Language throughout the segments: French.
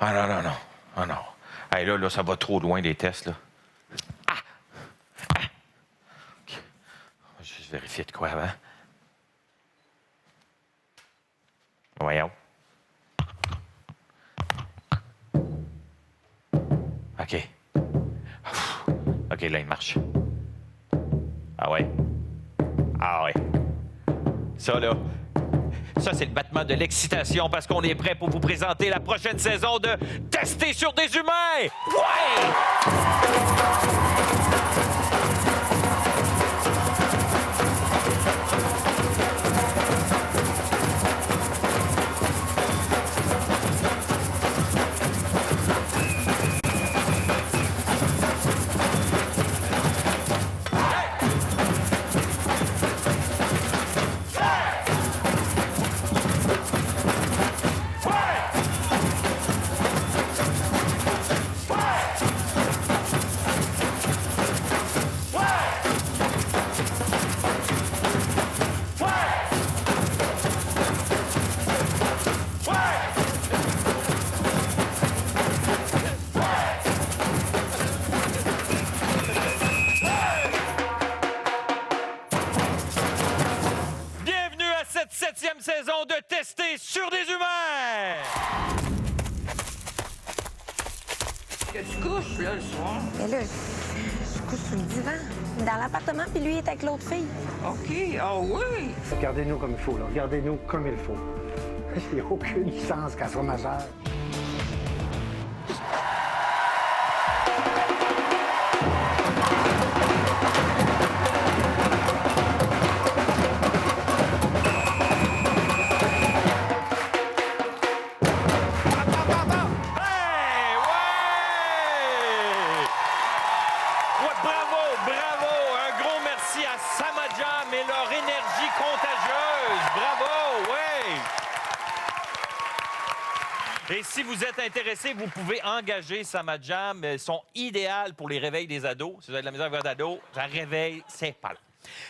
Ah non, non, non. Ah non. Hey, là, ça va trop loin, les tests, là. Ah! Ah! OK. Je vais juste vérifier de quoi avant. Voyons. OK. OK, là, il marche. Ah ouais. Ah ouais. Ça, là, ça, c'est le battement de l'excitation parce qu'on est prêt pour vous présenter la prochaine saison de Tester sur des humains! Ouais! Bienvenue à cette 7e saison de Tester sur des humains! Que tu couches, là, le soir. Mais là, je couche sur le divan, dans l'appartement, puis lui est avec l'autre fille. OK, ah oui. Regardez-nous comme il faut, là. Regardez-nous comme il faut. Il n'y a aucune licence qu'elle soit majeure. Hey! Ouais! Ouais, bravo, bravo! Un gros merci à Samajam et leur énergie contagieuse. Bravo, ouais! Et si vous êtes intéressé, vous pouvez engager Samajam. Elles sont idéales pour les réveils des ados. Si vous avez de la misère avec votre ado, ça réveille, c'est pas là.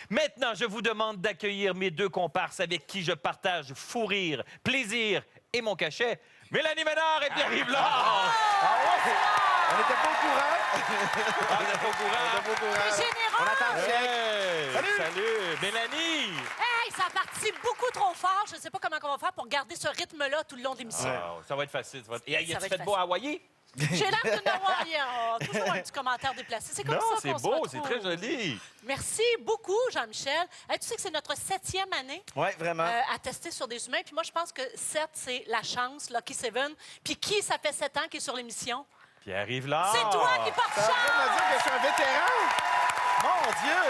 Maintenant, je vous demande d'accueillir mes deux comparses avec qui je partage fou rire, plaisir et mon cachet. Mélanie Ménard et Pierre-Yves Lard. On n'était pas au courant. Ah, vous êtes pas au courant? On était pas au courant. C'est généreux! On attend le chèque. Hey, Salut! Salut! Mélanie! Hey, ça a parti beaucoup trop fort. Je ne sais pas comment on va faire pour garder ce rythme-là tout le long de l'émission. Ah, ça va être facile. Ça va être... Et Ça y va a-tu être fait beau à Hawaii? J'ai l'air d'une Hawaïenne. Toujours un petit commentaire déplacé. C'est comme Non, ça c'est qu'on se beau, c'est retrouve. très joli. Merci beaucoup, Jean-Michel. Hey, tu sais que c'est notre 7e année Oui, vraiment. à tester sur des humains. Puis moi, je pense que 7, c'est la chance, Lucky Seven. Puis qui, ça fait 7 ans qui est sur l'émission? Pierre-Yves Lard. C'est toi qui portes Ça chance! veut me dire que je suis un vétéran. Mon Dieu!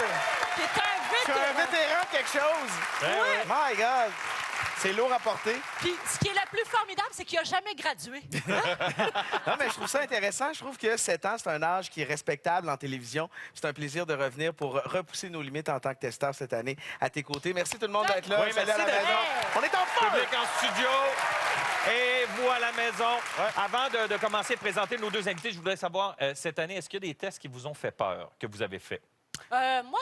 T'es un Je suis un vétéran. vétéran de quelque chose. Ben oui. My God! C'est lourd à porter. Puis ce qui est le plus formidable, c'est qu'il n'a jamais gradué. Non, mais je trouve ça intéressant. Je trouve que 7 ans, c'est un âge qui est respectable en télévision. C'est un plaisir de revenir pour repousser nos limites en tant que testeur cette année à tes côtés. Merci tout le monde d'être là. Oui, Salut merci à la d'être maison. là. On est en feu! Public en studio. Et vous à la maison. Avant de commencer à présenter nos deux invités, je voudrais savoir, cette année, est-ce qu'il y a des tests qui vous ont fait peur, que vous avez fait? Moi,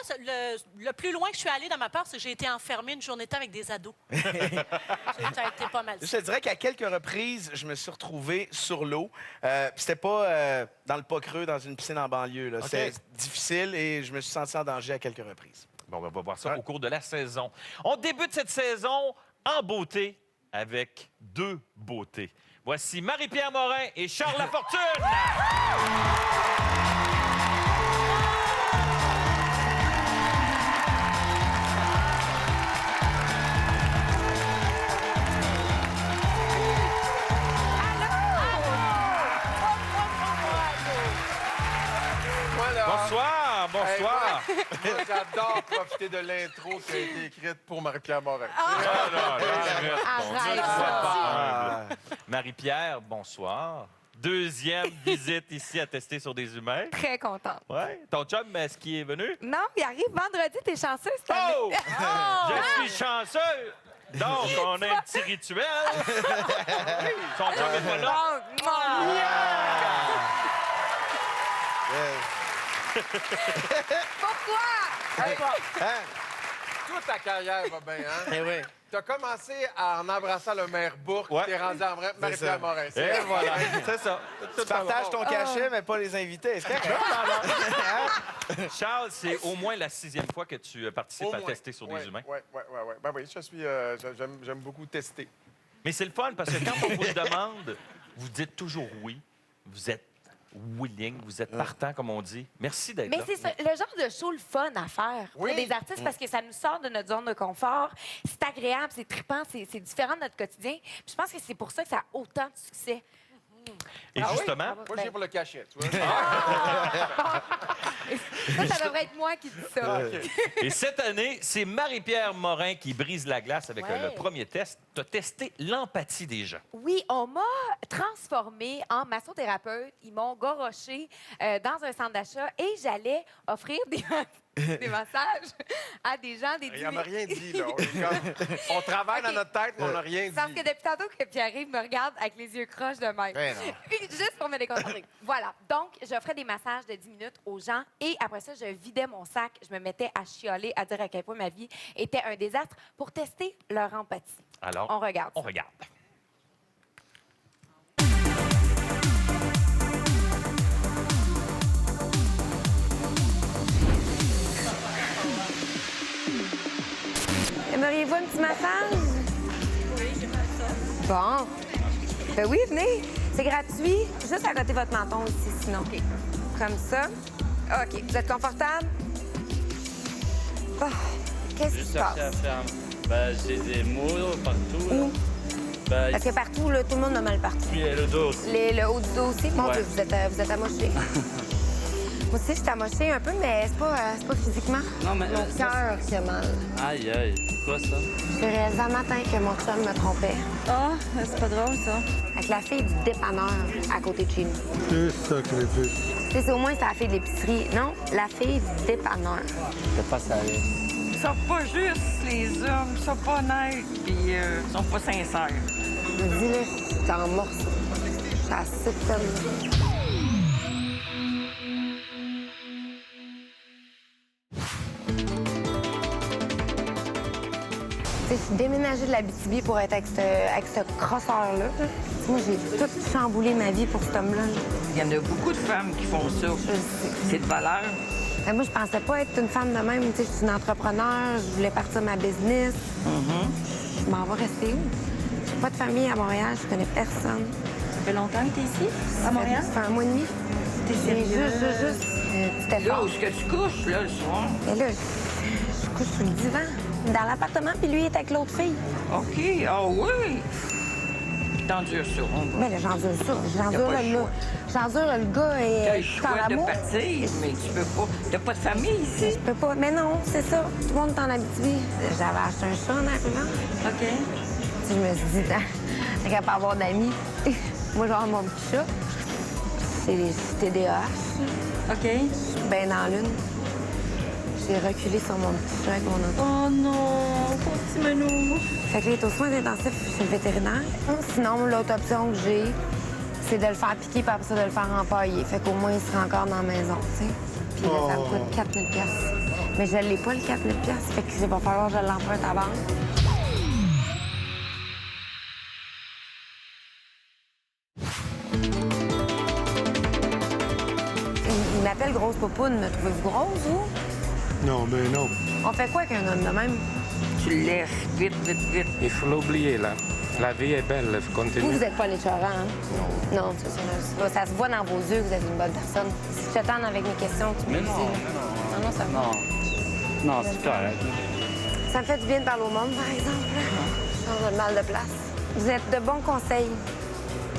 le plus loin que je suis allée dans ma peur, c'est que j'ai été enfermée une journée de temps avec des ados. Ça a été pas mal. Je te dirais qu'à quelques reprises, je me suis retrouvé sur l'eau. Puis c'était pas dans le pas creux, dans une piscine en banlieue. Là. OK. C'était difficile et je me suis senti en danger à quelques reprises. Bon, ben, on va voir ça Ouais. au cours de la saison. On débute cette saison en beauté avec deux beautés. Voici Marie-Pierre Morin et Charles Lafortune. Voilà. Bonsoir, bonsoir. Moi, j'adore profiter de l'intro qui a été écrite pour Marie-Pierre Morin. Arrête Ah. Marie-Pierre, bonsoir. Deuxième visite ici à tester sur des humains. Très contente. Ouais. Ton chum, est-ce qu'il est venu? Non, il arrive vendredi, t'es chanceuse cette année. Oh! Je suis chanceux! Donc, on a un petit rituel. Oui, son chum est pas là. Bon, Pourquoi? Hein? toute ta carrière va bien, hein? Eh oui. T'as commencé en embrassant le maire Bourque, Ouais. t'es rendu en vrai Marie-Pierre Morin. Et voilà, c'est ça. Tu partages ton cachet, mais pas les invités. Est-ce que Charles, c'est au moins la 6e fois que tu participes à tester sur des humains. Oui. Ben oui, j'aime beaucoup tester. Mais c'est le fun parce que quand on vous le demande, vous dites toujours oui. Vous êtes willing, vous êtes partant, comme on dit. Merci d'être Mais là. c'est ça, le genre de show le fun à faire Oui. pour des artistes parce que ça nous sort de notre zone de confort. C'est agréable, c'est trippant, c'est différent de notre quotidien. Puis je pense que c'est pour ça que ça a autant de succès. Et justement, Moi, j'ai pour le cachet, tu vois. Ça devrait être moi qui dis ça. et cette année, c'est Marie-Pierre Morin qui brise la glace avec Ouais. le premier test. Tu as testé l'empathie des gens. Oui, on m'a transformée en massothérapeute. Ils m'ont goroché dans un centre d'achat et j'allais offrir des massages à des gens, des Il n'y en a rien dit, là. On travaille OK. dans notre tête, mais on n'a rien Parce dit. que depuis tantôt que Pierre-Yves me regarde avec les yeux croches de même. Ben non. Juste pour me déconcentrer. Voilà. Donc, j'offrais des massages de 10 minutes aux gens et après ça, je vidais mon sac. Je me mettais à chialer, à dire à quel point ma vie était un désastre pour tester leur empathie. Alors, On regarde. on regarde. Aimeriez-vous un petit massage? Oui, j'aimerais ça. Bon. Ben oui, venez. C'est gratuit. Juste à côté de votre menton ici, sinon. OK. Comme ça. OK. Vous êtes confortable? Oh, qu'est-ce qui se passe? Ben, j'ai des maux partout. Là. Ben, Parce que partout, là, tout le monde a mal partout. puis le dos aussi. Le haut du dos aussi. Mon Ouais. Dieu, vous êtes amoché. Moi aussi, je suis amochée un peu, mais c'est pas physiquement. Non, mais Mon cœur qui a mal. aïe, aïe. Pourquoi ça? C'est réalisé un matin que mon chum me trompait. Ah, c'est pas drôle, ça. Avec la fille du dépanneur à côté de chez nous. C'est sacrifice. Tu sais, c'est au moins, c'est la fille de l'épicerie. Non, la fille du dépanneur. C'est pas sérieux. Ils sont pas justes, les hommes. Ils sont pas honnêtes, puis ils sont pas sincères. Je me dis, là, je suis en morceaux. Je suis assez peine. Je suis déménagée de l'Abitibi pour être avec ce crosseur-là. Moi, j'ai tout chamboulé ma vie pour cet homme-là. Il y en a beaucoup de femmes qui font ça. Je le sais. C'est de valeur. Mais moi, je pensais pas être une femme de même. Tu sais, je suis une entrepreneur, je voulais partir ma business. Je m'en vais rester où? J'ai pas de famille à Montréal, je connais personne. Ça fait longtemps que t'es ici, à Montréal? Ça fait un mois et demi. T'es J'ai sérieux? juste un petit Là effort. où est-ce que tu couches, là, le soir? Et là, je couche sur le divan, dans l'appartement, puis lui, il est avec l'autre fille. OK. Ah oui. T'endures ça. Mais là, j'endure ça. T'as pas le choix. J'endure le gars T'as et le choix de partir, mais tu peux pas. T'as pas de famille ici. Je peux pas. Mais non, c'est ça. Tout le monde est en Abitibi. J'avais acheté un chat en arrivant. OK. Puis je me suis dit, tant qu'à pas avoir d'amis, moi, genre mon petit chat, c'est TDAH. OK. Je suis bien dans l'une. J'ai reculé sur mon petit chat avec mon auto. Oh non, pauvre petit menou. Fait que là, il est aux soins intensifs chez le vétérinaire. Sinon, l'autre option que j'ai, c'est de le faire piquer puis après ça, de le faire empailler. Fait qu'au moins, il sera encore dans la maison, tu sais. Puis là, ça me coûte 4 000 $. Mais je l'ai pas, le 4 000 $. Fait qu'il va falloir que je l'emprunte à la banque. Il m'appelle grosse popoune. Me trouvez-vous grosse, vous? Non, mais non. On fait quoi avec un homme de même? Tu le laisses vite, vite, vite. Il faut l'oublier, là. La vie est belle, il faut Vous, continuer. vous n'êtes pas l'écœurant, hein? Non. Non, ça se voit dans vos yeux que vous êtes une bonne personne. Si je te tente avec mes questions, tu me Mais le non, dis. Non, ça va. Non. Non, c'est correct. Ça me fait du bien de parler au monde, par exemple. Change de mal de place. Vous êtes de bons conseils.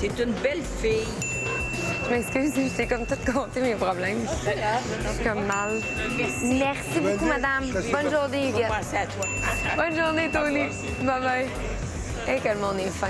T'es une belle fille. Je m'excuse, je t'ai comme tout compté mes problèmes. Je suis comme mal. Merci beaucoup, madame. Bonne journée, Huguette. Pensez à toi. Bonne journée, Tony. Bye-bye. Et que le monde est fin.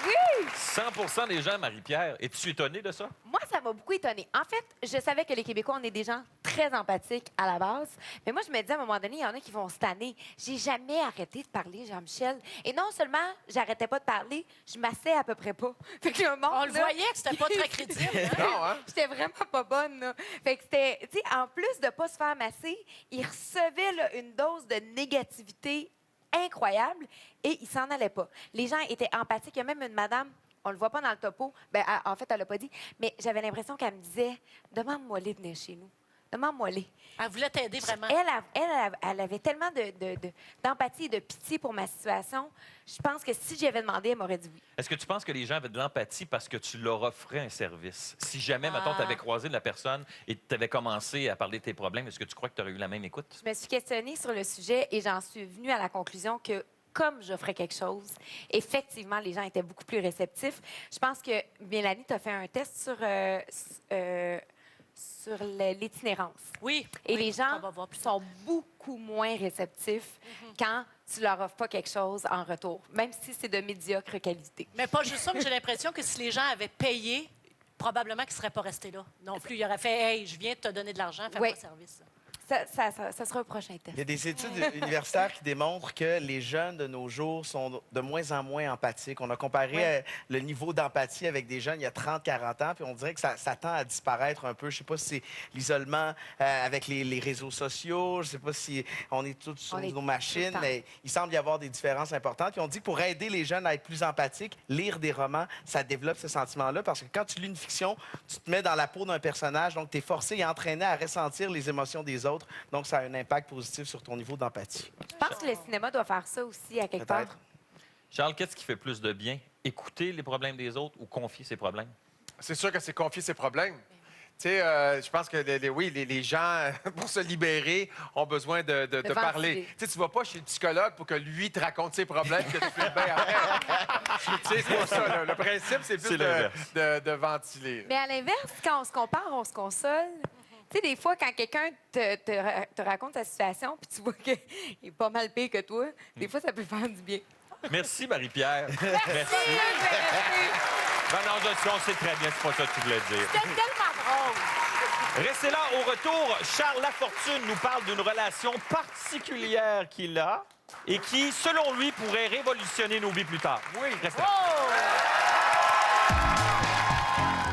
Oui! 100 des gens, Marie-Pierre. Es-tu étonné de ça? Moi, ça m'a beaucoup étonnée. En fait, je savais que les Québécois, on est des gens très empathique à la base. Mais moi, je me dis, à un moment donné, il y en a qui vont se tanner. J'ai jamais arrêté de parler, Jean-Michel. Et non seulement j'arrêtais pas de parler, je massais à peu près pas. Fait que le monde, On le là, voyait que c'était pas très crédible. Hein? Non, hein? J'étais vraiment pas bonne, là. Fait que c'était, tu sais, en plus de pas se faire masser, il recevait là, une dose de négativité incroyable et il s'en allait pas. Les gens étaient empathiques. Il y a même une madame, on le voit pas dans le topo, ben, en fait, elle l'a pas dit, mais j'avais l'impression qu'elle me disait « Demande-moi-les de venir chez nous. Demande-moi-les. » Elle voulait t'aider vraiment. Elle avait tellement d'empathie et de pitié pour ma situation. Je pense que si j'avais demandé, elle m'aurait dit oui. Est-ce que tu penses que les gens avaient de l'empathie parce que tu leur offrais un service? Si jamais, mettons, tu avais croisé la personne et tu avais commencé à parler de tes problèmes, est-ce que tu crois que tu aurais eu la même écoute? Je me suis questionnée sur le sujet et j'en suis venue à la conclusion que comme j'offrais quelque chose, effectivement, les gens étaient beaucoup plus réceptifs. Je pense que Mélanie, tu as fait un test sur l'itinérance. Oui. Et oui, les gens on va voir plus sont beaucoup moins réceptifs quand tu leur offres pas quelque chose en retour, même si c'est de médiocre qualité. Mais pas juste ça, mais j'ai l'impression que si les gens avaient payé, probablement qu'ils ne seraient pas restés là. Non plus, ils auraient fait « Hey, je viens de te donner de l'argent, fais-moi Oui. un service. » Ça sera un prochain test. Il y a des études universitaires qui démontrent que les jeunes de nos jours sont de moins en moins empathiques. On a comparé le niveau d'empathie avec des jeunes il y a 30-40 ans, puis on dirait que ça tend à disparaître un peu. Je ne sais pas si c'est l'isolement avec les réseaux sociaux, je ne sais pas si on est tous sur nos machines, mais il semble y avoir des différences importantes. Puis on dit que pour aider les jeunes à être plus empathiques, lire des romans, ça développe ce sentiment-là, parce que quand tu lis une fiction, tu te mets dans la peau d'un personnage, donc tu es forcé et entraîné à ressentir les émotions des autres. Donc, ça a un impact positif sur ton niveau d'empathie. Je pense que le cinéma doit faire ça aussi à quelque part. Peut-être. Charles, qu'est-ce qui fait plus de bien? Écouter les problèmes des autres ou confier ses problèmes? C'est sûr que c'est confier ses problèmes. Tu sais, je pense que les gens, pour se libérer, ont besoin de parler. Tu sais, tu vas pas chez le psychologue pour que lui te raconte ses problèmes, que tu fais bien après. Tu sais, c'est pas ça. Là. Le principe, c'est plus de ventiler. Mais à l'inverse, quand on se compare, on se console. Tu sais, des fois, quand quelqu'un te raconte sa situation, puis tu vois qu'il est pas mal pire que toi, des fois, ça peut faire du bien. Merci, Marie-Pierre. Merci. Non, on sait très bien, c'est pas ça que tu voulais dire. C'était tellement drôle. Restez là, au retour, Charles Lafortune nous parle d'une relation particulière qu'il a et qui, selon lui, pourrait révolutionner nos vies plus tard. Oui. Restez là.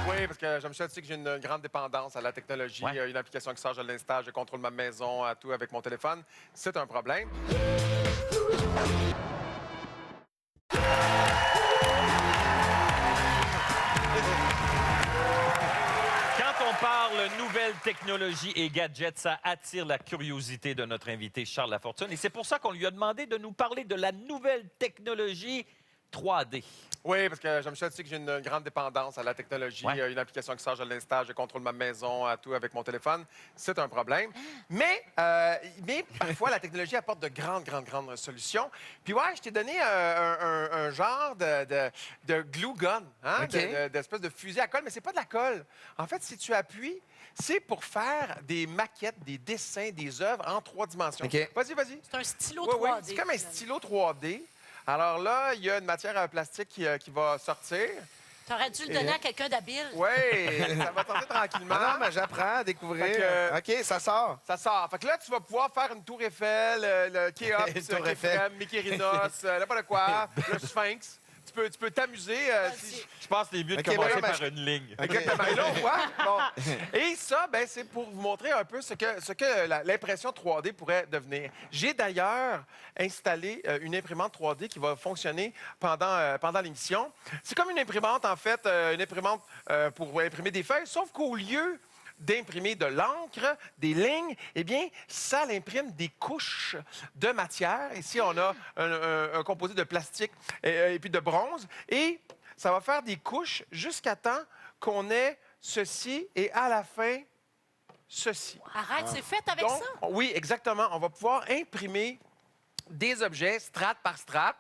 Oui, parce que Jean-Michel, tu sais que j'ai une grande dépendance à la technologie. Ouais. Il y a une application qui sort, je l'installe, je contrôle ma maison, à tout avec mon téléphone. C'est un problème. Quand on parle nouvelles technologies et gadgets, ça attire la curiosité de notre invité Charles Lafortune. Et c'est pour ça qu'on lui a demandé de nous parler de la nouvelle technologie 3D. Oui, parce que Jean-Michel, tu sais que j'ai une grande dépendance à la technologie. Ouais. Il y a une application qui sort, je l'installe, je contrôle ma maison, à tout avec mon téléphone. C'est un problème. Mais parfois, la technologie apporte de grandes solutions. Puis ouais, je t'ai donné un genre de glue gun, hein? OK. D'espèce de fusil à colle, mais c'est pas de la colle. En fait, si tu appuies, c'est pour faire des maquettes, des dessins, des œuvres en 3 dimensions. OK. Vas-y. C'est un stylo Oui, 3D. c'est comme un finalement. stylo 3D. Alors là, il y a une matière plastique qui va sortir. T'aurais dû le donner à quelqu'un d'habile. Oui, ça va sortir tranquillement. Non, mais j'apprends à découvrir. Fait que- OK, ça sort. Ça sort. Fait que là, tu vas pouvoir faire une tour Eiffel, le Kéops, Une tour Eiffel. Mickey Rhinos, n'importe quoi, le Sphinx. Tu peux t'amuser. Je pense que c'est mieux de OK, commencer ben là, par une ligne. Exactement. Et là, on voit. Bon. Et ça, ben, c'est pour vous montrer un peu ce que l'impression 3D pourrait devenir. J'ai d'ailleurs installé une imprimante 3D qui va fonctionner pendant l'émission. C'est comme une imprimante, en fait, une imprimante pour imprimer des feuilles, sauf qu'au lieu d'imprimer de l'encre, des lignes, eh bien, ça l'imprime des couches de matière. Ici, on a un composé de plastique et puis de bronze. Et ça va faire des couches jusqu'à temps qu'on ait ceci et à la fin, ceci. Arrête, c'est fait avec Donc, ça? oui, exactement. On va pouvoir imprimer des objets strate par strate.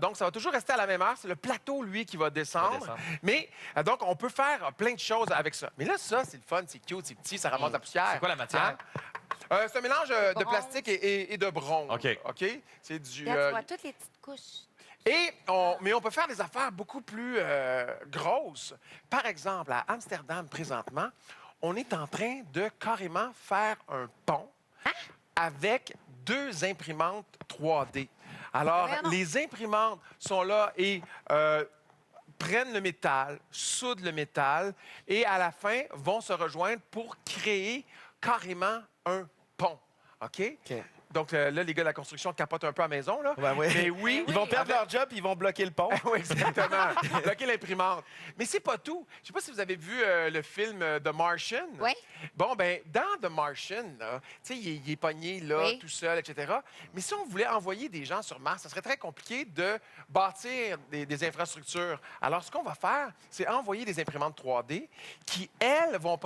Donc, ça va toujours rester à la même heure. C'est le plateau, lui, qui va descendre. Mais, donc, on peut faire plein de choses avec ça. Mais là, ça, c'est le fun, c'est cute, c'est petit, ça ramasse la poussière. C'est quoi la matière? Hein? C'est un mélange de plastique et de bronze. OK. C'est du... Regarde, tu vois toutes les petites couches. Mais on peut faire des affaires beaucoup plus grosses. Par exemple, à Amsterdam, présentement, on est en train de carrément faire un pont avec 2 imprimantes 3D. Alors, les imprimantes sont là et prennent le métal, soudent le métal et à la fin vont se rejoindre pour créer carrément un pont. OK? Donc là, les gars de la construction capotent un peu à la maison, là. Ben oui. Mais oui, Ils vont perdre leur job et ils vont bloquer le pont. oui, exactement. Bloquer l'imprimante. Mais c'est pas tout. Je sais pas si vous avez vu le film The Martian. Oui. Bon, ben dans The Martian, là, tu sais, il est pogné là, Oui. tout seul, etc. Mais si on voulait envoyer des gens sur Mars, ça serait très compliqué de bâtir des infrastructures. Alors, ce qu'on va faire, c'est envoyer des imprimantes 3D qui, elles, vont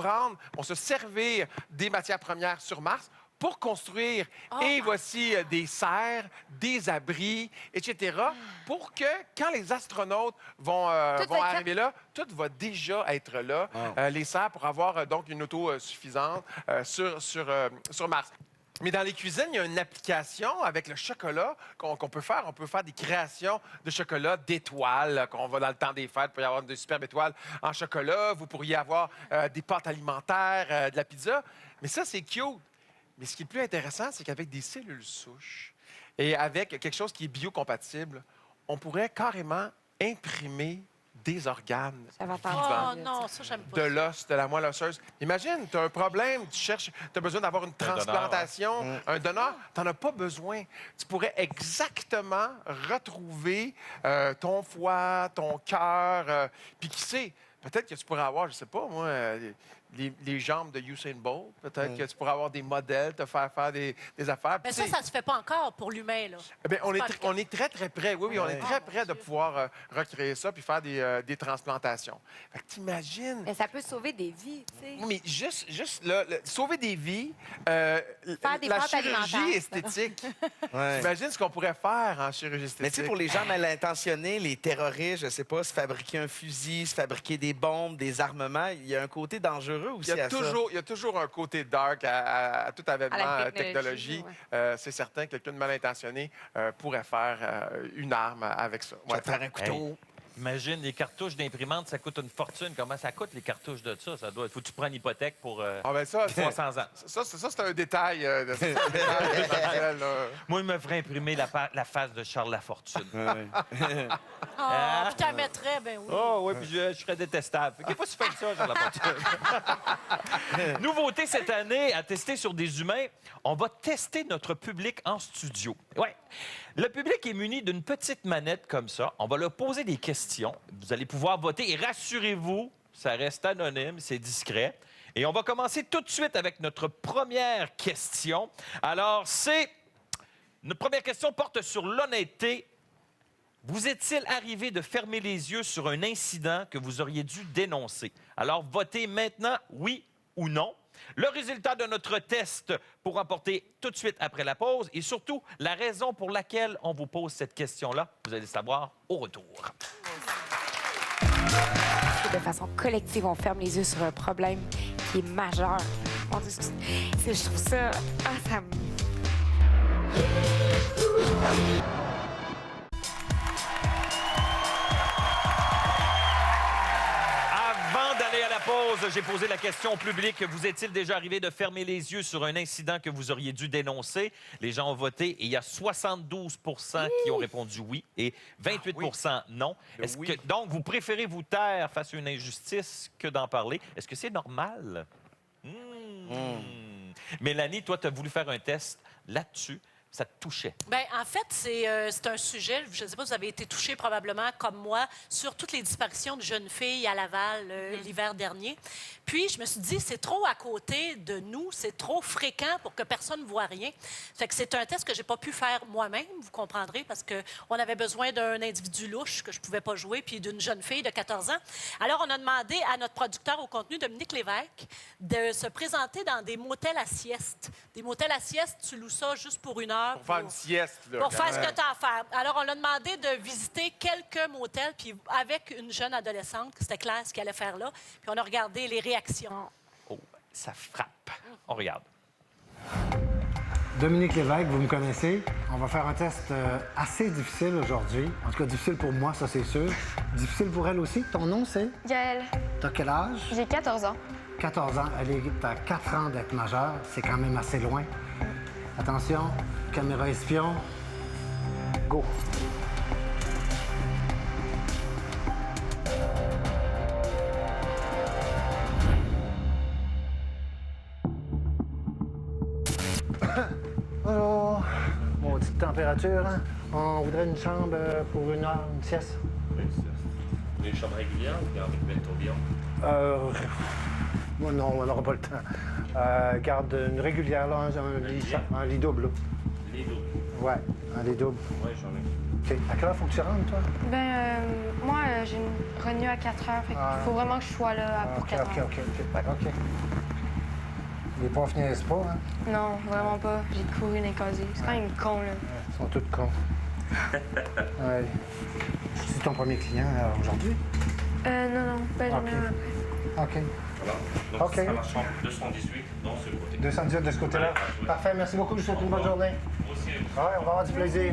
se servir des matières premières sur Mars pour construire, et voici des serres, des abris, etc., pour que, quand les astronautes vont arriver là, tout va déjà être là, les serres, pour avoir donc une auto suffisante sur Mars. Mais dans les cuisines, il y a une application avec le chocolat qu'on peut faire. On peut faire des créations de chocolat d'étoiles, qu'on va dans le temps des fêtes, il peut y avoir de superbes étoiles en chocolat. Vous pourriez avoir des pâtes alimentaires, de la pizza. Mais ça, c'est cute. Mais ce qui est plus intéressant, c'est qu'avec des cellules souches et avec quelque chose qui est biocompatible, on pourrait carrément imprimer des organes vivants. Oh non, ça, j'aime pas. De l'os, de la moelle osseuse. Imagine, tu as un problème, tu as besoin d'avoir une transplantation, un donneur, tu n'en as pas besoin. Tu pourrais exactement retrouver ton foie, ton cœur, puis qui sait, peut-être que tu pourrais avoir, je sais pas, moi, les jambes de Usain Bolt. Peut-être que tu pourrais avoir des modèles, te faire des affaires. Mais ça se fait pas encore pour l'humain, là. Eh bien, on est très, très près. Oui, on est très près de pouvoir recréer ça puis faire des transplantations. Fait que t'imagines... Mais ça peut sauver des vies, tu sais. Oui, mais juste là, sauver des vies, des la pâtes chirurgie alimentaires. esthétique. Ouais. Imagine ce qu'on pourrait faire en chirurgie esthétique. Mais tu sais, pour les gens mal intentionnés, les terroristes, je sais pas, se fabriquer un fusil, se fabriquer des bombes, des armements, il y a un côté dangereux aussi à ça. Il y a toujours un côté dark à tout avènement À la technologie. technologie, C'est certain que quelqu'un de mal intentionné pourrait faire une arme avec ça. Tu vas te faire un couteau. Imagine, les cartouches d'imprimante, ça coûte une fortune. Comment ça coûte, les cartouches de ça? Ça doit... Faut que tu prennes une hypothèque pour Ah ben ça, 300 ans. Ça, c'est un détail. C'est un détail essentiel, là. Moi, il me ferait imprimer la face de Charles Lafortune. Ah, puis tu la mettrais, ben oui. Oh oui, puis je serais détestable. Qu'est-ce que tu fais de ça, Charles Lafortune? Nouveauté cette année, à tester sur des humains, on va tester notre public en studio. Ouais. Le public est muni d'une petite manette comme ça. On va leur poser des questions. Vous allez pouvoir voter. Et rassurez-vous, ça reste anonyme, c'est discret. Et on va commencer tout de suite avec notre première question. Alors, notre première question porte sur l'honnêteté. Vous est-il arrivé de fermer les yeux sur un incident que vous auriez dû dénoncer? Alors, votez maintenant, oui ou non. Le résultat de notre test pour emporter tout de suite après la pause et surtout la raison pour laquelle on vous pose cette question-là, vous allez le savoir au retour. De façon collective, on ferme les yeux sur un problème qui est majeur. Mon Dieu, je trouve ça... Ah, ça me... Avant d'aller à la pause, j'ai posé la question au public. Vous est-il déjà arrivé de fermer les yeux sur un incident que vous auriez dû dénoncer? Les gens ont voté et il y a 72 qui ont répondu oui et 28 non. Donc, vous préférez vous taire face à une injustice que d'en parler? Est-ce que c'est normal? Mélanie, toi, tu as voulu faire un test là-dessus. Ça te touchait? Bien, en fait, c'est un sujet, je ne sais pas, vous avez été touché probablement, comme moi, sur toutes les disparitions de jeunes filles à Laval l'hiver dernier. Puis, je me suis dit, c'est trop à côté de nous, c'est trop fréquent pour que personne ne voit rien. Fait que c'est un test que je n'ai pas pu faire moi-même, vous comprendrez, parce qu'on avait besoin d'un individu louche que je ne pouvais pas jouer, puis d'une jeune fille de 14 ans. Alors, on a demandé à notre producteur au contenu, Dominique Lévesque, de se présenter dans des motels à sieste. Des motels à sieste, tu loues ça juste pour 1 heure. Pour faire une sieste, là. Pour faire ce que tu as à faire. Alors, on a demandé de visiter quelques motels, puis avec une jeune adolescente, c'était clair ce qu'elle allait faire là. Puis on a regardé les réactions. Oh, ça frappe. On regarde. Dominique Lévesque, vous me connaissez. On va faire un test assez difficile aujourd'hui. En tout cas, difficile pour moi, ça c'est sûr. Difficile pour elle aussi. Ton nom, c'est? Gaëlle. T'as quel âge? J'ai 14 ans. 14 ans. Elle est à 4 ans d'être majeure. C'est quand même assez loin. Attention, caméra espion. Go! Bonjour. Maudite température, hein? On voudrait une chambre pour 1 heure, une sieste. Une chambre régulière ou bien avec belle tourbillon? Non, on n'aura pas le temps. Garde une régulière, là, un lit double. Là. Les doubles. Ouais, un lit double. Oui, j'en ai. OK. À quelle heure faut que tu rentres, toi? Moi, j'ai une revenue à 4 heures. Fait qu'il faut vraiment que je sois là pour 4 heures. OK. Les profs niaisent pas, hein? Non, vraiment pas. J'ai couru dans les casiers. C'est quand même con, là. Ils sont tous cons. Ouais. C'est ton premier client aujourd'hui? Non. Ben, j'en ai un après. OK. Voilà. Donc, OK. ça sera la chambre 218 dans ce côté. 218 de ce côté-là? Ouais. Parfait, merci beaucoup. Je vous souhaite une bonne journée. Vous aussi. Ouais, on va avoir du plaisir.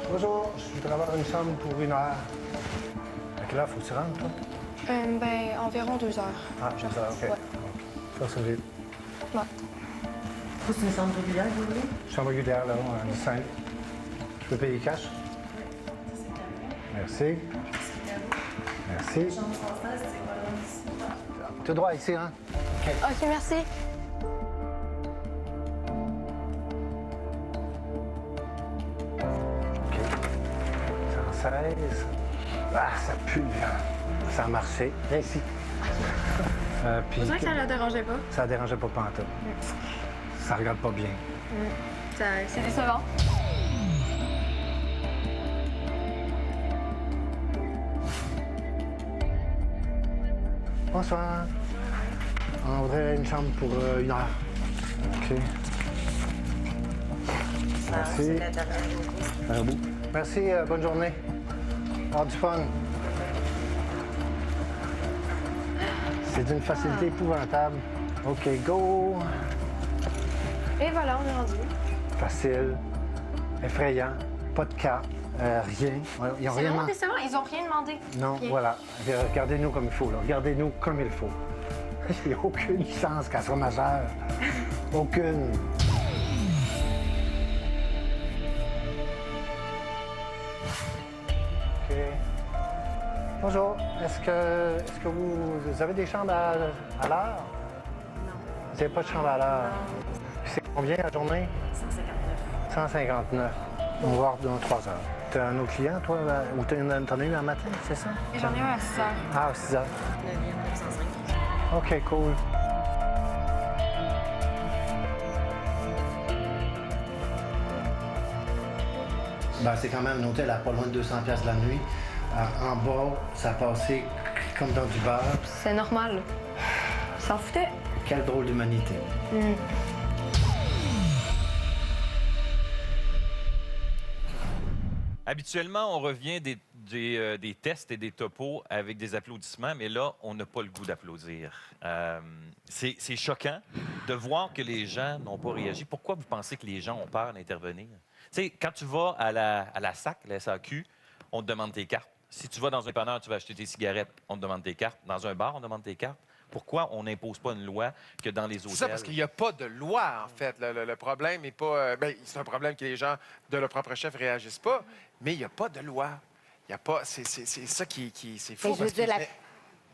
Bonjour, je voudrais avoir une chambre pour 1 heure. À quelle heure faut que tu rentres, toi? Environ 2 heures. Ah, 2 heures, OK. Ouais. Ça, c'est vite. Ouais. C'est une chambre régulière, vous voulez? Chambre régulière, là, en 5. Je peux payer cash? Merci. Merci. Tout droit ici, hein? OK, merci. OK. 116. Ah, ça pue, là. Ça a marché. Viens ici. Puis, C'est vrai que ça la dérangeait pas. ça ne dérangeait pas pantoute. Ça regarde pas bien. C'est décevant. Bonsoir. On voudrait une chambre pour 1 heure. OK. Merci. Un bout. Merci, bonne journée. Avoir du fun. C'est d'une facilité épouvantable. OK, go. Et voilà, on est rendu. Facile. Effrayant. Pas de carte. Rien. Ils ont C'est rien vraiment demandé. décevant. Ils ont rien demandé. Non, Rien. voilà. Regardez-nous comme il faut. Là. Regardez-nous comme il faut. Il n'y a aucune chance qu'elle soit majeure. Aucune. OK. Bonjour. Est-ce que vous avez des chambres à l'heure? Non. Vous n'avez pas de chambre à l'heure? C'est combien la journée? 159. 159. On va voir dans 3 heures. Tu as un autre client, toi, ou t'en as eu un matin, c'est ça? Et j'en ai un à 6 heures. Ah, à 6 heures. OK, cool. Ben, c'est quand même un hôtel à pas loin de 200$ de la nuit. En bas, ça passait comme dans du beurre. C'est normal. Ils s'en foutaient. Quelle drôle d'humanité. Habituellement, on revient des tests et des topos avec des applaudissements, mais là, on n'a pas le goût d'applaudir. C'est choquant de voir que les gens n'ont pas réagi. Pourquoi vous pensez que les gens ont peur d'intervenir? Tu sais, quand tu vas à la SAC, la SAQ, on te demande tes cartes. Si tu vas dans un dépanneur, tu vas acheter tes cigarettes, on te demande tes cartes. Dans un bar, on demande tes cartes. Pourquoi on n'impose pas une loi que dans les hôtels? C'est ça, parce qu'il n'y a pas de loi, en fait. Le problème n'est pas... c'est un problème que les gens de leur propre chef ne réagissent pas, mais il n'y a pas de loi. Il n'y a pas... C'est ça qui c'est fou. Je veux dire, la...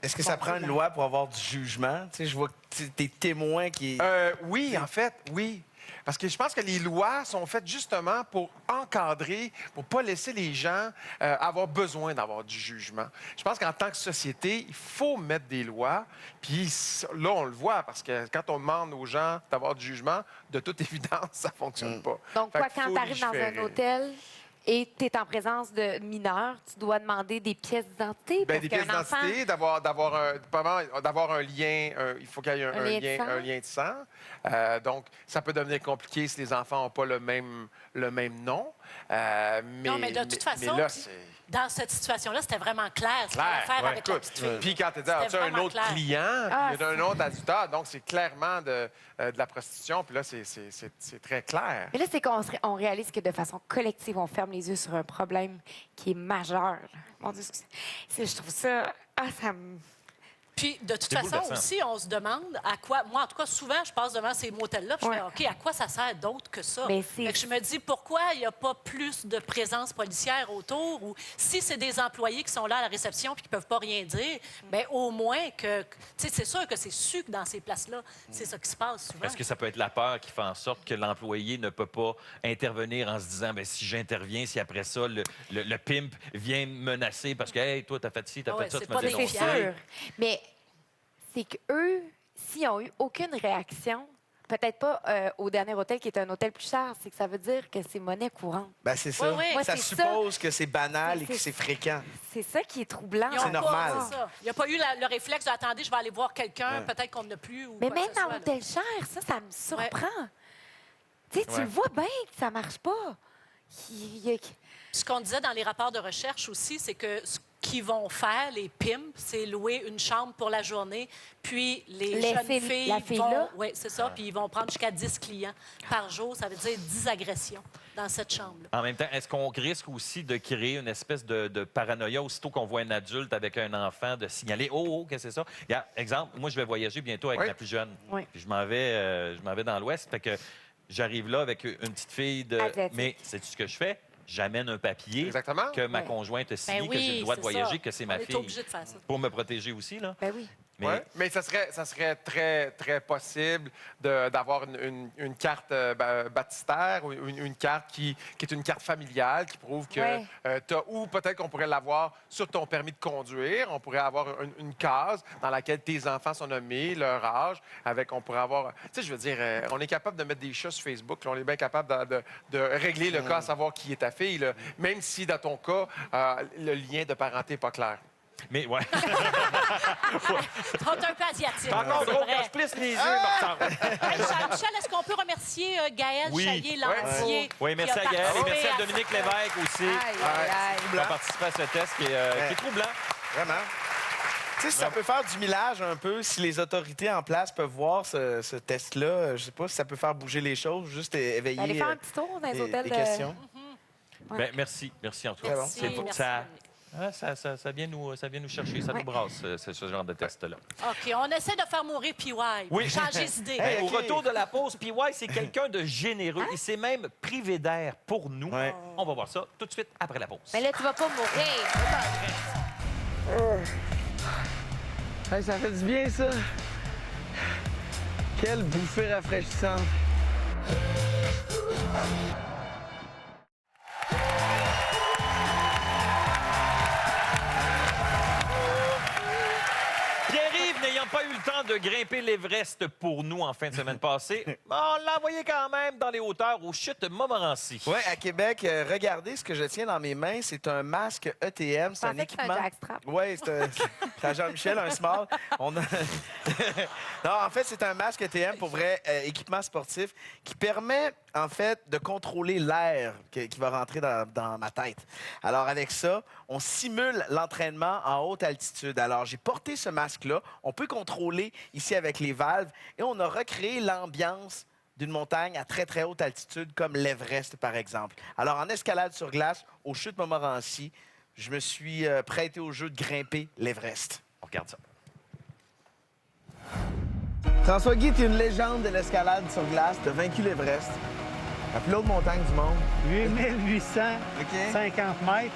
Est-ce que ça prend une loi pour avoir du jugement? Tu sais, je vois que t'es témoin qui... Oui, en fait, oui. Parce que je pense que les lois sont faites justement pour encadrer, pour pas laisser les gens avoir besoin d'avoir du jugement. Je pense qu'en tant que société, il faut mettre des lois. Puis là, on le voit, parce que quand on demande aux gens d'avoir du jugement, de toute évidence, ça fonctionne pas. Donc, Fait quoi, qu'il quand faut tu arrives dans un légiférer. hôtel et tu es en présence de mineurs, tu dois demander des pièces d'identité. Bien, parce des qu'un pièces enfant... d'identité, d'avoir un lien, il faut qu'il y ait un lien de sang. Donc, ça peut devenir compliqué si les enfants n'ont pas le même nom. Non, mais de toute façon, là, puis c'est... dans cette situation-là, c'était vraiment clair ce qu'il fallait faire avec la petite fille. Puis quand tu dis, as-tu un vraiment autre clair. client, Ah, puis il y a un autre adultère, donc c'est clairement de la prostitution, puis là, c'est très clair. Mais là, c'est qu'on réalise que de façon collective, on ferme les yeux sur un problème qui est majeur. Mon Dieu, je trouve ça... Ah, ça me... Puis, de toute C'est façon, bouleversant. aussi, on se demande à quoi... Moi, en tout cas, souvent, je passe devant ces motels-là, puis je fais, OK, à quoi ça sert d'autre que ça? Mais c'est- Fait que je me dis, pourquoi il n'y a pas plus de présence policière autour? Ou si c'est des employés qui sont là à la réception puis qui ne peuvent pas rien dire, bien, au moins que... Tu sais, c'est sûr que c'est su que dans ces places-là, c'est ça qui se passe souvent. Est-ce que ça peut être la peur qui fait en sorte que l'employé ne peut pas intervenir en se disant, bien, si j'interviens, si après ça, le pimp vient me menacer parce que, hey, toi, t'as fait ci, t'as Ah ouais, fait ça, c'est tu m'as pas des dénoncé. C'est sûr. Mais c'est qu'eux, s'ils n'ont eu aucune réaction, peut-être pas au dernier hôtel qui est un hôtel plus cher, c'est que ça veut dire que c'est monnaie courante. Ben, c'est ça. Oui, oui. Moi, Ça c'est suppose que c'est banal et que C'est- c'est fréquent. C'est ça qui est troublant. Ils ont C'est pas- normal. c'est ça. Il n'y a pas eu le réflexe de attendez, je vais aller voir quelqu'un, peut-être qu'on n'a plus. Ou Mais quoi que même ce soit, dans là. l'hôtel cher, ça me surprend. Tu sais, tu Ouais. le vois bien que ça marche pas. Ce qu'on disait dans les rapports de recherche aussi, c'est que ce qu'ils vont faire, les pimps, c'est louer une chambre pour la journée, puis les jeunes filles la fille vont... là? Oui, c'est ça, puis ils vont prendre jusqu'à 10 clients par jour. Ça veut dire 10 agressions dans cette chambre-là. En même temps, est-ce qu'on risque aussi de créer une espèce de paranoïa aussitôt qu'on voit un adulte avec un enfant, de signaler « Oh, qu'est-ce que c'est ça? » Regarde, exemple, moi, je vais voyager bientôt avec Oui. ma plus jeune. Oui. Puis je m'en vais dans l'Ouest. Fait que j'arrive là avec une petite fille de... Asiatique. Mais sais-tu ce que je fais? J'amène un papier Exactement. que ma Oui. conjointe a signé, Ben que j'ai oui, le droit de c'est voyager, ça. que c'est On ma est fille. obligé de faire ça. Pour me protéger aussi, là. Ben oui. Mais Ouais, mais ça serait très, très possible d'avoir une carte baptistère ou une carte qui est une carte familiale qui prouve que Ouais. t'as... Ou peut-être qu'on pourrait l'avoir sur ton permis de conduire. On pourrait avoir une case dans laquelle tes enfants sont nommés, leur âge. On pourrait avoir... Tu sais, je veux dire, on est capable de mettre des chats sur Facebook. Là, on est bien capable de régler le cas, savoir qui est ta fille. Là. Même si, dans ton cas, le lien de parenté n'est pas clair. Mais ouais. Ils sont un peu asiatiques. Encore c'est drôle vrai. quand je plisse les yeux, Martin. Hey, Jean-Michel, est-ce qu'on peut remercier Gaël Oui. Chaillé-Lantier? Oui, merci à Gaël et merci à Dominique Lévesque aussi qui a participé à ce test qui est troublant. Vraiment. Tu sais, ça peut faire du millage un peu si les autorités en place peuvent voir ce test-là. Je sais pas si ça peut faire bouger les choses, juste éveiller Allez faire un petit tour dans les hôtels les de... questions. Ouais. Ben, merci en tout cas. Merci, C'est beau. merci, Ça vient nous chercher, ça nous brasse, ce genre de test-là. OK, on essaie de faire mourir PY. Oui. Changer d'idée. Ben, Hey, Au OK. retour de la pause, PY, c'est quelqu'un de généreux. Il s'est même privé d'air pour nous. Ouais. On va voir ça tout de suite après la pause. Mais là, tu vas pas mourir. Hey, ça fait du bien, ça. Quelle bouffée rafraîchissante. Pierre-Yves, n'ayant pas eu le temps de grimper l'Everest pour nous en fin de semaine passée, on l'a envoyé quand même dans les hauteurs aux chutes Montmorency. Oui, à Québec, regardez ce que je tiens dans mes mains. C'est un masque ETM. C'est un pensais que c'était un équipement. jackstrap. Oui, c'est à Jean-Michel, un small. Non, en fait, c'est un masque ETM pour vrai, équipement sportif qui permet, en fait, de contrôler l'air qui va rentrer dans ma tête. Alors, avec ça, on simule l'entraînement en haute altitude. Alors, j'ai porté ce masque-là. On peut contrôler ici avec les valves et on a recréé l'ambiance d'une montagne à très, très haute altitude, comme l'Everest, par exemple. Alors, en escalade sur glace, aux chutes Montmorency, je me suis prêté au jeu de grimper l'Everest. On regarde ça. François Guy, t'es une légende de l'escalade sur glace. T'as vaincu l'Everest. La plus haute montagne du monde. 8850 mètres.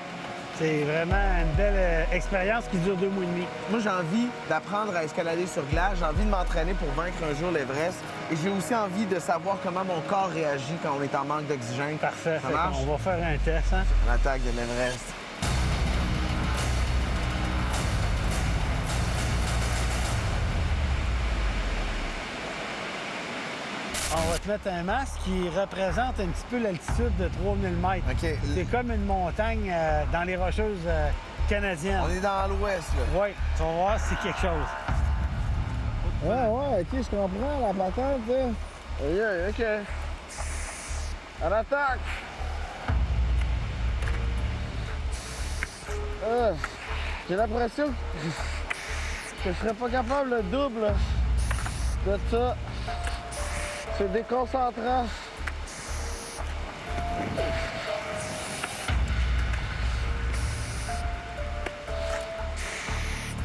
C'est vraiment une belle expérience qui dure 2 mois et demi. Moi, j'ai envie d'apprendre à escalader sur glace. J'ai envie de m'entraîner pour vaincre un jour l'Everest. Et j'ai aussi envie de savoir comment mon corps réagit quand on est en manque d'oxygène. Parfait. Ça marche? On va faire un test. Hein? L'attaque de l'Everest. On va te mettre un masque qui représente un petit peu l'altitude de 3000 mètres. OK. C'est comme une montagne dans les Rocheuses canadiennes. On est dans l'ouest, là. Oui, tu vas voir si c'est quelque chose. Ouais, OK, je comprends la patente, là. OK. À l'attaque! J'ai l'impression que je serais pas capable le double de ça. C'est déconcentrant.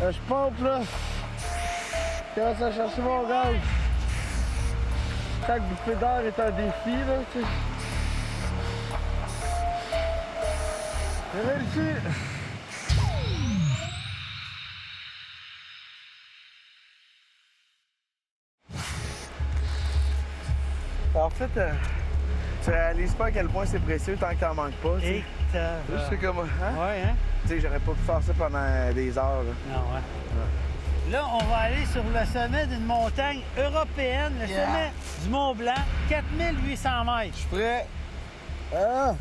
Je pompe là. Je commence à chercher mon gaz. Chaque bouffée d'air est un défi là, tu sais. J'ai réussi. En fait, tu réalises pas à quel point c'est précieux tant que t'en manques pas. Tu sais. Je sais comment. Hein? Ouais, hein? Tu sais, j'aurais pas pu faire ça pendant des heures. Là. Non, ouais. Là, on va aller sur le sommet d'une montagne européenne, le sommet du Mont Blanc, 4800 mètres. Je suis prêt. Ah!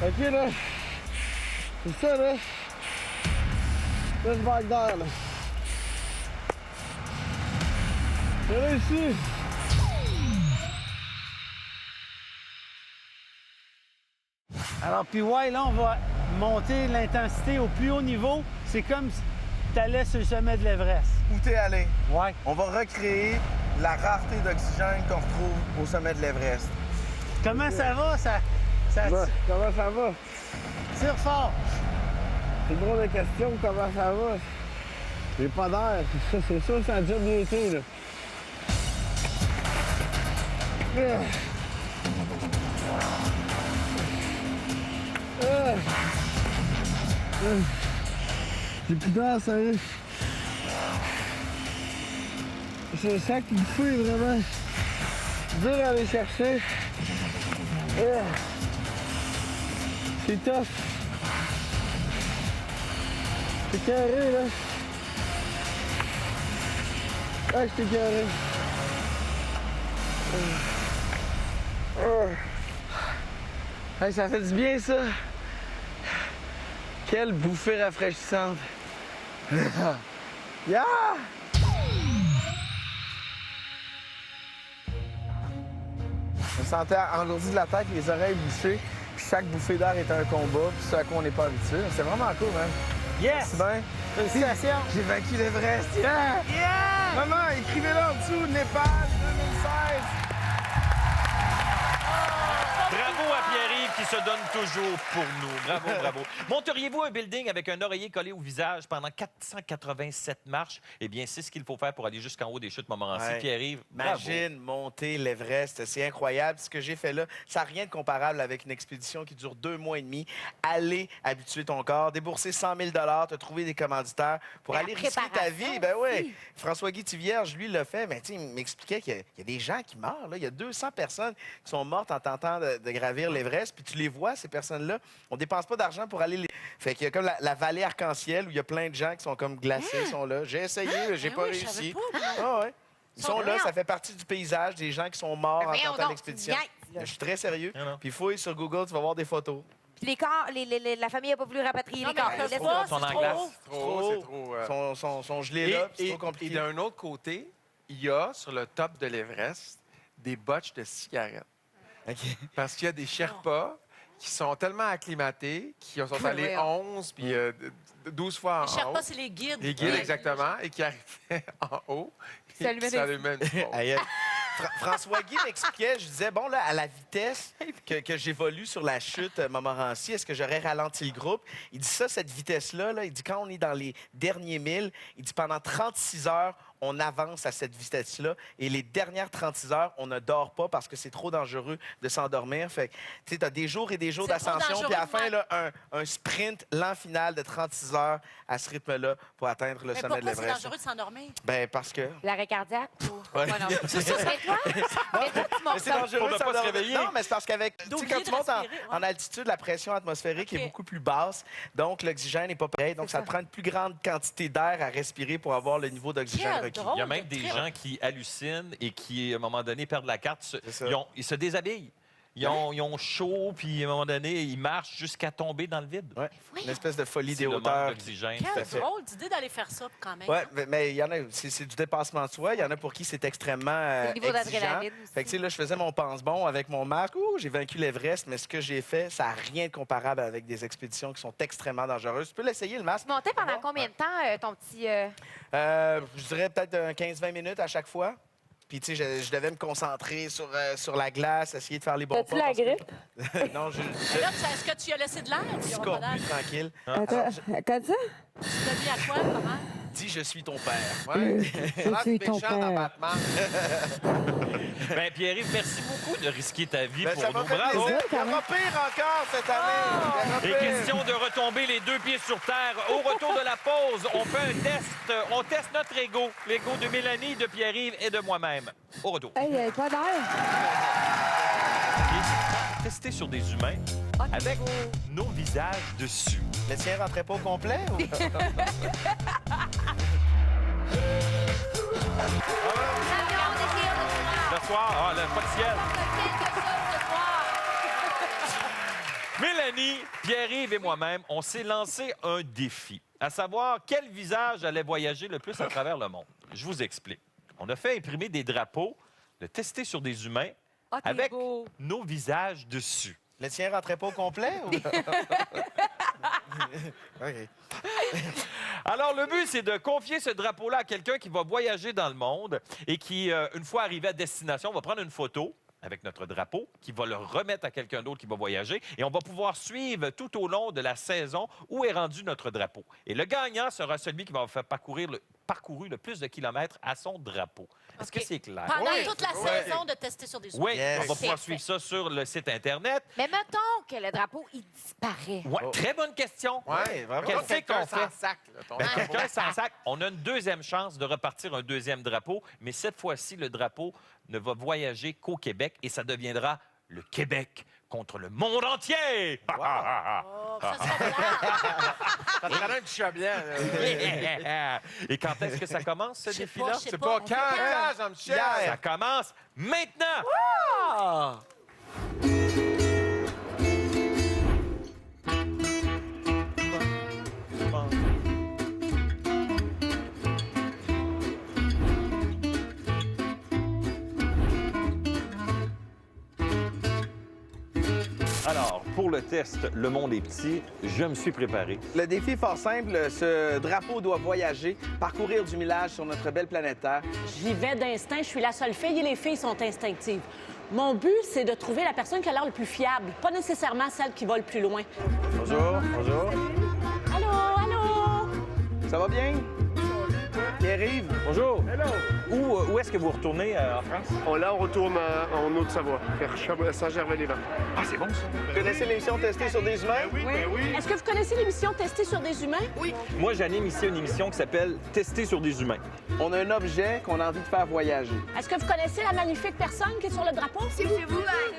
OK, là. C'est ça, là. Là, je manque d'air, là. J'ai réussi. Alors, puis ouais, là, on va monter l'intensité au plus haut niveau. C'est comme si tu allais sur le sommet de l'Everest. Où t'es allé? Ouais. On va recréer la rareté d'oxygène qu'on retrouve au sommet de l'Everest. Comment ça va? Comment ça va? Tire fort. C'est une drôle de question, comment ça va? J'ai pas d'air, c'est sûr que ça a déjà bien été, là. J'ai plus d'air, sérieux. C'est ça qui me fait vraiment dur à aller chercher. C'est tough. C'est carré, là. Ah, j'étais carré. Hey, ça fait du bien, ça. Quelle bouffée rafraîchissante. Yeah! Je me sentais engourdi de la tête, les oreilles bouchées, puis chaque bouffée d'air était un combat, puis ce à quoi on n'est pas habitué. C'est vraiment cool, man. Yes! C'est bien. Félicitations! J'ai vaincu l'Everest. Yeah! Yeah! Maman, écrivez-le en dessous, Népal 2016. Bravo à Pierre-Yves qui se donne toujours pour nous. Bravo, bravo. Monteriez-vous un building avec un oreiller collé au visage pendant 487 marches? Eh bien, c'est ce qu'il faut faire pour aller jusqu'en haut des chutes Montmorency. Ouais. Pierre-Yves, bravo. Imagine monter l'Everest, c'est incroyable. Ce que j'ai fait là, ça n'a rien de comparable avec une expédition qui dure 2 mois et demi. Aller habituer ton corps, débourser 100 000 te trouver des commanditaires pour aller risquer ta vie. Ben oui. François-Guy Tivierge, lui, l'a fait. Mais il m'expliquait qu'il y a des gens qui meurent. Là. Il y a 200 personnes qui sont mortes en tentant de gravir l'Everest. Puis tu les vois, ces personnes-là. On dépense pas d'argent pour aller les... Fait qu'il y a comme la vallée arc-en-ciel où il y a plein de gens qui sont comme glacés, ils sont là. J'ai essayé, j'ai pas réussi. Ah ouais. Ils sont là, ça fait partie du paysage, des gens qui sont morts en tentant l'expédition. Je suis très sérieux. Puis fouille sur Google, tu vas voir des photos. Puis les corps, la famille n'a pas voulu rapatrier les corps. mais Laisse-moi. Sont en glace. Sont gelés là, puis c'est trop compliqué. Et d'un autre côté, il y a sur le top de l'Everest des botches de cigarettes. Parce qu'il y a des Sherpas qui sont tellement acclimatés, qui sont allés 11 puis 12 fois en haut. Les Sherpas, c'est les guides. Les guides, exactement, et qui arrivaient en haut. Ça allumaient des- une bombe. François Guy m'expliquait, je disais, bon, là, à la vitesse que j'évolue sur la chute Montmorency, est-ce que j'aurais ralenti le groupe? Il dit ça, cette vitesse-là, là, il dit quand on est dans les derniers 1000, il dit pendant 36 heures, on avance à cette vitesse-là. Et les dernières 36 heures, on ne dort pas parce que c'est trop dangereux de s'endormir. Fait que, tu sais, t'as des jours et des jours C'est trop d'ascension, puis à la fin, dangereux, là, un sprint lent final de 36 heures à ce rythme-là pour atteindre le Mais sommet de pourquoi c'est l'Everest. dangereux de s'endormir? Ben, parce que... L'arrêt cardiaque? Ouais. Ouais, non. C'est ça, c'est toi? Mais toi, tu Mais c'est dangereux Pour de ne pas se s'endormir. réveiller. Non, mais c'est parce qu'avec... Tu sais, D'oublier quand de tu montes respirer, en altitude, la pression atmosphérique est beaucoup plus basse. Donc, l'oxygène n'est pas pareil. Donc, ça te prend une plus grande quantité d'air à respirer pour avoir le niveau d'oxygène Quel requis. drôle. Il y a même des gens qui hallucinent et qui, à un moment donné, perdent la carte. Ils se déshabillent. Ils ont chaud, puis à un moment donné, ils marchent jusqu'à tomber dans le vide. Ouais. Une espèce de folie des C'est le manque hauteurs. d'oxygène. Quelle drôle d'idée d'aller faire ça, quand même. Oui, mais il y en a, c'est du dépassement de soi. Il y en a pour qui c'est extrêmement C'est le niveau exigeant. d'adrénaline aussi. Fait que, tu sais, là, je faisais mon pense-bon avec mon masque. Ouh, j'ai vaincu l'Everest, mais ce que j'ai fait, ça n'a rien de comparable avec des expéditions qui sont extrêmement dangereuses. Tu peux l'essayer, le masque? Tu montais pendant combien de temps, ton petit... Je dirais peut-être 15-20 minutes à chaque fois. Puis, tu sais, je devais me concentrer sur la glace, essayer de faire les bons pas. T'as-tu la grippe? Non, Mais là, est-ce que tu as laissé de l'air? Puis on va scorbu, pas l'air. tranquille. Attends, quand ça? Tu t'as dit à quoi, comment? Dis, je suis ton père. Ouais. Je suis ton méchant dans père. Batman. Ben, Pierre-Yves, merci beaucoup de risquer ta vie Ben, ça pour m'a nous. fait Bravo! plaisir. Il y aura pire encore cette année. Il y aura Et pire. question de retomber les deux pieds sur terre. Au retour de la pause, on fait un test. On teste notre ego. L'ego de Mélanie, de Pierre-Yves et de moi-même. Au retour. Hey, pas d'air. Tester sur des humains avec nos visages dessus. Le tien rentrait pas au complet? Ou... Le soir, là, pas de ciel. Mélanie, Pierre-Yves et moi-même, on s'est lancé un défi, à savoir quel visage allait voyager le plus à travers le monde. Je vous explique. On a fait imprimer des drapeaux, le tester sur des humains avec nos visages dessus. Le tien rentrait pas au complet? Ou... OK. Alors, le but, c'est de confier ce drapeau-là à quelqu'un qui va voyager dans le monde et qui, une fois arrivé à destination, va prendre une photo avec notre drapeau, qui va le remettre à quelqu'un d'autre qui va voyager, et on va pouvoir suivre tout au long de la saison où est rendu notre drapeau. Et le gagnant sera celui qui va faire parcouru le plus de kilomètres à son drapeau. Est-ce que c'est clair? Pendant toute la saison de tester sur des humains. Oui, Yes. on va pouvoir suivre ça sur le site Internet. Mais mettons que le drapeau, il disparaît. Ouais, très bonne question. Ouais, vraiment. Qu'est-ce Quelqu'un qu'on fait? sans sac, là, ton Ben, drapeau. quelqu'un sans sac. On a une deuxième chance de repartir un deuxième drapeau, mais cette fois-ci, le drapeau ne va voyager qu'au Québec et ça deviendra le Québec contre le monde entier. Oh, ça sera plate. Ça te prendrait un petit chat blanc. là. Et quand est-ce que ça commence, ce Je sais défi-là? pas, je sais C'est pas On fait quand, Jean-Michel? Ça commence maintenant! Ah! Alors, pour le test Le monde est petit, je me suis préparé. Le défi est fort simple. Ce drapeau doit voyager, parcourir du millage sur notre belle planète Terre. J'y vais d'instinct. Je suis la seule fille et les filles sont instinctives. Mon but, c'est de trouver la personne qui a l'air le plus fiable, pas nécessairement celle qui va le plus loin. Bonjour, bonjour. Allô, allô? Ça va bien? Pierre-Yves? Bonjour. Où est-ce que vous retournez en France? Là, on retourne en Haute-Savoie, vers Saint-Gervais-les-Bains. Ah, c'est bon, ça. Vous connaissez l'émission Tester sur des humains? Oui. Est-ce que vous connaissez l'émission Tester sur des humains? Oui. Moi, j'anime ici une émission qui s'appelle Tester sur des humains. On a un objet qu'on a envie de faire voyager. Est-ce que vous connaissez la magnifique personne qui est sur le drapeau? C'est vous.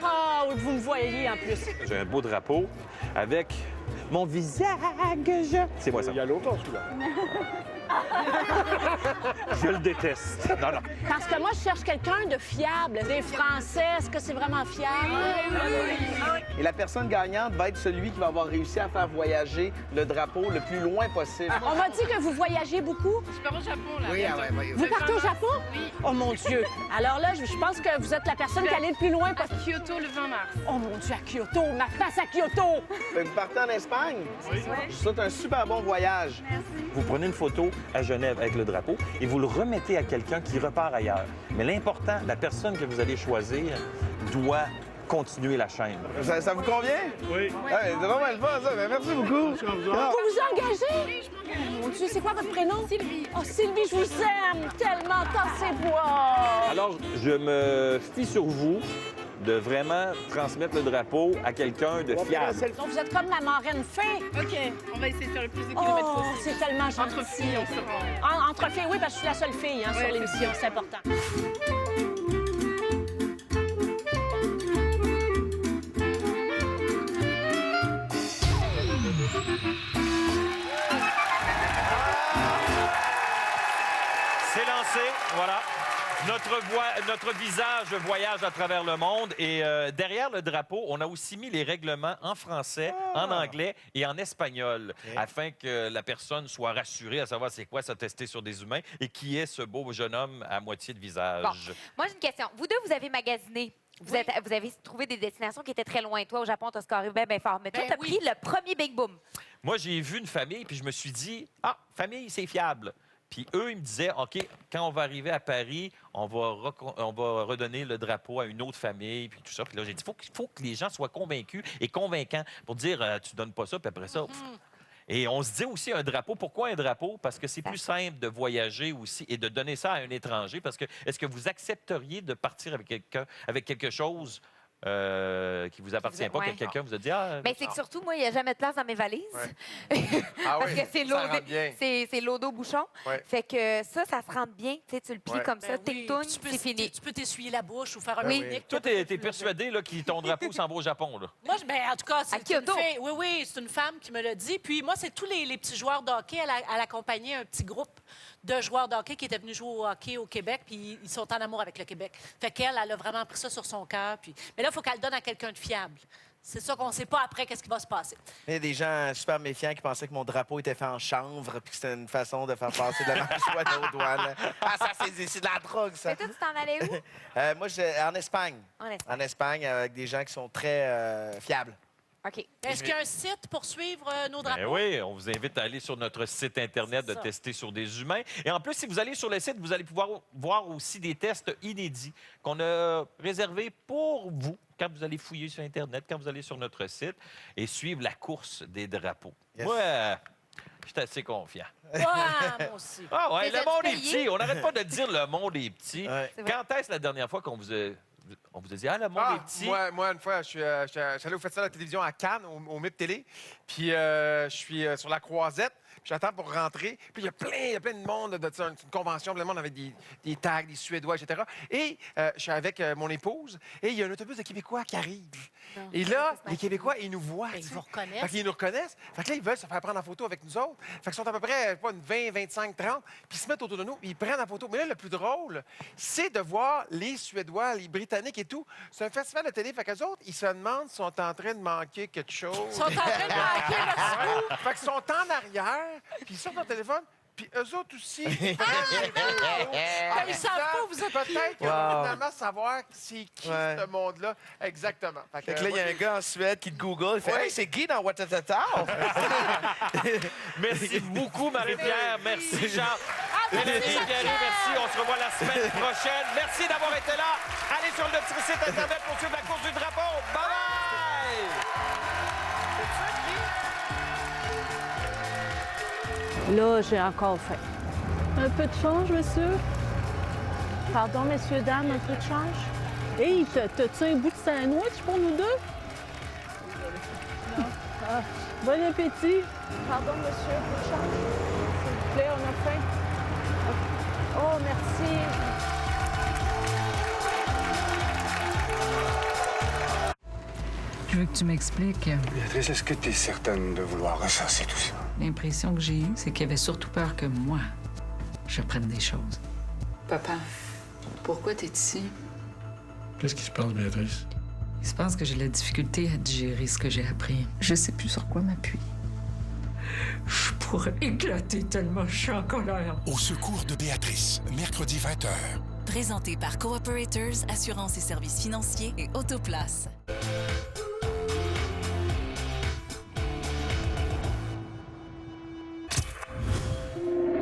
Oh, vous me voyez en plus. J'ai un beau drapeau avec mon visage. C'est moi ça. Il y a longtemps, celui-là. Je le déteste. Non, non. Parce que moi, je cherche quelqu'un de fiable. Des Français, est-ce que c'est vraiment fiable? Et la personne gagnante va être celui qui va avoir réussi à faire voyager le drapeau le plus loin possible. On m'a dit que vous voyagez beaucoup. Je pars au Japon, là. Vous partez au Japon? Oui. Oh mon Dieu! Alors là, je pense que vous êtes la personne qui allait le plus loin. À Kyoto le 20 mars. Oh mon Dieu, à Kyoto! Ma face à Kyoto! Fait que vous partez en Espagne? Oui. Je vous souhaite un super bon voyage. Vous prenez une photo à Genève avec le drapeau et vous le remettez à quelqu'un qui repart ailleurs. Mais l'important, la personne que vous allez choisir doit continuer la chaîne. Ça vous convient? Oui. C'est vraiment le fun, ça. Ben, merci beaucoup. Vous vous engagez? Oh mon Dieu, c'est quoi votre prénom? Sylvie. Oh Sylvie, je vous aime tellement, tassez-moi! Alors, je me fie sur vous de vraiment transmettre le drapeau à quelqu'un de fiable. Donc vous êtes comme ma marraine fée. OK, on va essayer de faire le plus de kilomètres Oh, possible. c'est tellement gentil. Entre filles, on se rend. Entre filles, oui, parce que je suis la seule fille sur Ouais, l'émission, c'est important. C'est lancé, voilà. Notre notre visage voyage à travers le monde et derrière le drapeau, on a aussi mis les règlements en français, en anglais et en espagnol afin que la personne soit rassurée à savoir c'est quoi ça tester sur des humains et qui est ce beau jeune homme à moitié de visage. Bon, moi, j'ai une question. Vous deux, vous avez magasiné. Vous avez trouvé des destinations qui étaient très loin. Toi, au Japon, tu as scoré bien fort. Mais toi, tu as pris le premier Big Boom. Moi, j'ai vu une famille, puis je me suis dit, famille, c'est fiable. Puis eux, ils me disaient, OK, quand on va arriver à Paris, on va redonner le drapeau à une autre famille, puis tout ça. Puis là, j'ai dit, il faut que les gens soient convaincus et convaincants pour dire, tu donnes pas ça, puis après ça... Et on se dit aussi un drapeau. Pourquoi un drapeau? Parce que c'est plus simple de voyager aussi et de donner ça à un étranger. Parce que est-ce que vous accepteriez de partir avec quelqu'un, avec quelque chose qui vous appartient pas, que quelqu'un vous a dit... Mais c'est que surtout, moi, il n'y a jamais de place dans mes valises. Parce que c'est lodo bouchon. Fait que ça se rentre bien. Tu le plies comme ça, tic-toune, c'est fini. Tu peux t'essuyer la bouche ou faire un pique-nique. Toi, t'es persuadé là, que ton drapeau s'en va au Japon, là? Moi, en tout cas, c'est une fille. Oui, c'est une femme qui me l'a dit. Puis moi, c'est tous les petits joueurs de hockey. Elle accompagnait un petit groupe de joueurs de hockey qui étaient venus jouer au hockey au Québec, puis ils sont en amour avec le Québec. Fait qu'elle, elle a vraiment pris ça sur son cœur. Mais là, il faut qu'elle le donne à quelqu'un de fiable. C'est ça qu'on ne sait pas après qu'est-ce qui va se passer. Il y a des gens super méfiants qui pensaient que mon drapeau était fait en chanvre puis que c'était une façon de faire passer de la marijuana aux douanes. Ça, c'est de la drogue, ça. Et toi, tu t'en allais où? Moi, en Espagne. En Espagne, avec des gens qui sont très fiables. OK. Est-ce qu'il y a un site pour suivre nos drapeaux? Oui, on vous invite à aller sur notre site Internet de tester sur des humains. Et en plus, si vous allez sur le site, vous allez pouvoir voir aussi des tests inédits qu'on a réservés pour vous quand vous allez fouiller sur Internet, quand vous allez sur notre site et suivre la course des drapeaux. Moi, je suis assez confiant. Moi aussi. Le monde est petit. On n'arrête pas de dire le monde est petit. Quand est-ce la dernière fois qu'on vous a... On vous a dit, le monde est petit. Moi, une fois, je suis allé au Festival de la télévision à Cannes, au MIP Télé. Puis je suis sur la Croisette. J'attends pour rentrer. Puis il y a plein de monde. C'est une convention, plein de monde avec des tags, des Suédois, etc. Et je suis avec mon épouse. Et il y a un autobus de Québécois qui arrive. Et là, les Québécois, ils nous voient. Ils vous reconnaissent. Fait qu'ils nous reconnaissent. Fait que là, ils veulent se faire prendre en photo avec nous autres. Fait qu'ils sont à peu près, une 20, 25, 30. Puis ils se mettent autour de nous. Puis ils prennent la photo. Mais là, le plus drôle, c'est de voir les Suédois, les Britanniques et tout. C'est un festival de télé. Fait qu'eux autres, ils se demandent s'ils sont en train de manquer quelque chose. Ils sont en train de manquer le scoop. Fait qu'ils sont en arrière. Puis ils sortent leur téléphone. Puis eux autres aussi. Ils savent pas, vous êtes peut-être qu'ils vont finalement savoir c'est qui ce monde-là exactement. Fait que là, il y a un gars en Suède qui te Google. Il fait Hey, c'est Guy dans Watatata. Merci beaucoup, Marie-Pierre. Merci, Jean. Merci. On se revoit la semaine prochaine. Merci d'avoir été là. Allez sur notre site Internet pour suivre la course du drapeau. Bye-bye! Là, j'ai encore faim. Un peu de change, monsieur? Pardon, messieurs, dames, un peu de change? Hey, t'as-tu un bout de sandwich pour nous deux? Non. Bon appétit. Pardon, monsieur, un peu de change? S'il vous plaît, on a faim. Oh, merci. Je veux que tu m'expliques. Béatrice, est-ce que tu es certaine de vouloir ressasser tout ça? L'impression que j'ai eue, c'est qu'il avait surtout peur que moi, je prenne des choses. Papa, pourquoi t'es ici? Qu'est-ce qui se passe, Béatrice? Il se passe que j'ai la difficulté à digérer ce que j'ai appris. Je sais plus sur quoi m'appuyer. Je pourrais éclater tellement je suis en colère. Au secours de Béatrice, mercredi 20h. Présenté par Cooperators, assurance et services financiers et Autoplace.